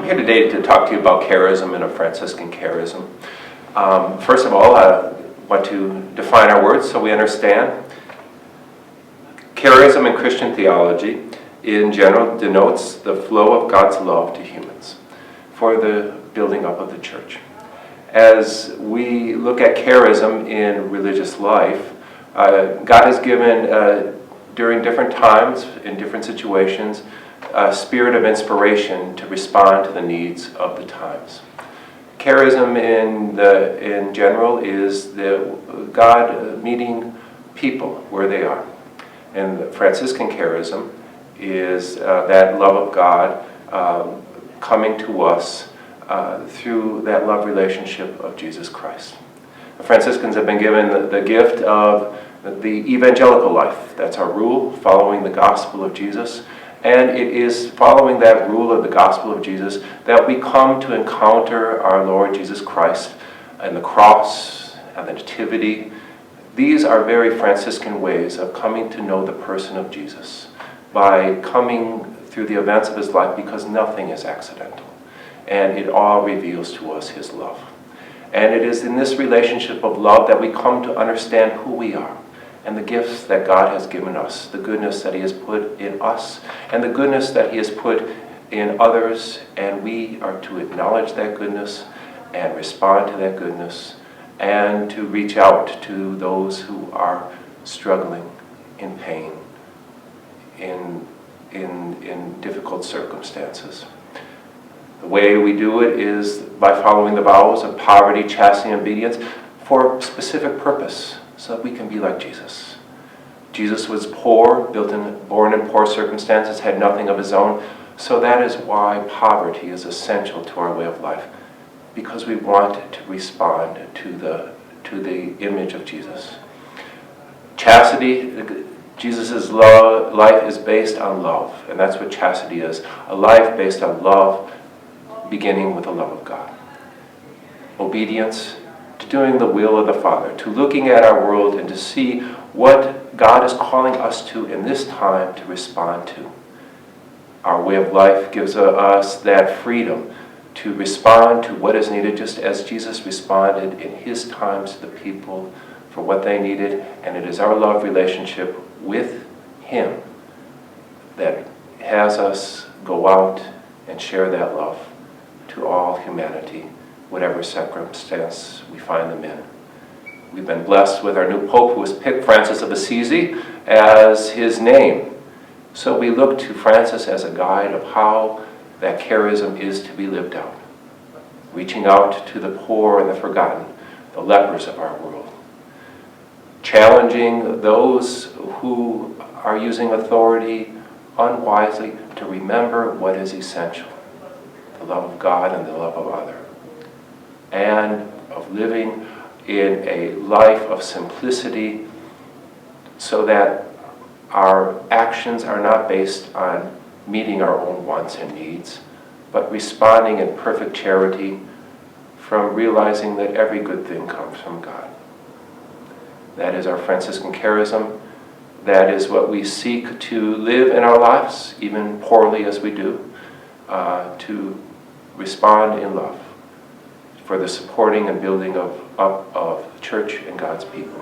I'm here today to talk to you about charism and a Franciscan charism. First of all, I want to define our words so we understand. Charism in Christian theology, in general, denotes the flow of God's love to humans for the building up of the church. As we look at charism in religious life, God has given, during different times, in different situations, a spirit of inspiration to respond to the needs of the times. Charism in general is God meeting people where they are. And the Franciscan Charism is that love of God coming to us through that love relationship of Jesus Christ. The Franciscans have been given the gift of the evangelical life. That's our rule, following the gospel of Jesus. And it is following that rule of the gospel of Jesus that we come to encounter our Lord Jesus Christ and the cross and the nativity. These are very Franciscan ways of coming to know the person of Jesus, by coming through the events of his life, because nothing is accidental. And it all reveals to us his love. And it is in this relationship of love that we come to understand who we are, and the gifts that God has given us, the goodness that he has put in us, and the goodness that he has put in others, and we are to acknowledge that goodness and respond to that goodness, and to reach out to those who are struggling in pain, in difficult circumstances. The way we do it is by following the vows of poverty, chastity, and obedience for a specific purpose, so that we can be like Jesus. Jesus was poor, born in poor circumstances, had nothing of his own, so that is why poverty is essential to our way of life, because we want to respond to the image of Jesus. Chastity, Jesus' life is based on love, and that's what chastity is, a life based on love, beginning with the love of God. Obedience, to doing the will of the Father, to looking at our world and to see what God is calling us to in this time to respond to. Our way of life gives us that freedom to respond to what is needed, just as Jesus responded in his times to the people for what they needed, and it is our love relationship with him that has us go out and share that love to all humanity, whatever circumstance we find them in. We've been blessed with our new Pope, who has picked Francis of Assisi as his name. So we look to Francis as a guide of how that charism is to be lived out, reaching out to the poor and the forgotten, the lepers of our world, challenging those who are using authority unwisely to remember what is essential, the love of God and the love of others, and of living in a life of simplicity so that our actions are not based on meeting our own wants and needs, but responding in perfect charity from realizing that every good thing comes from God. That is our Franciscan charism. That is what we seek to live in our lives, even poorly as we do, to respond in love for the supporting and building up of the church and God's people.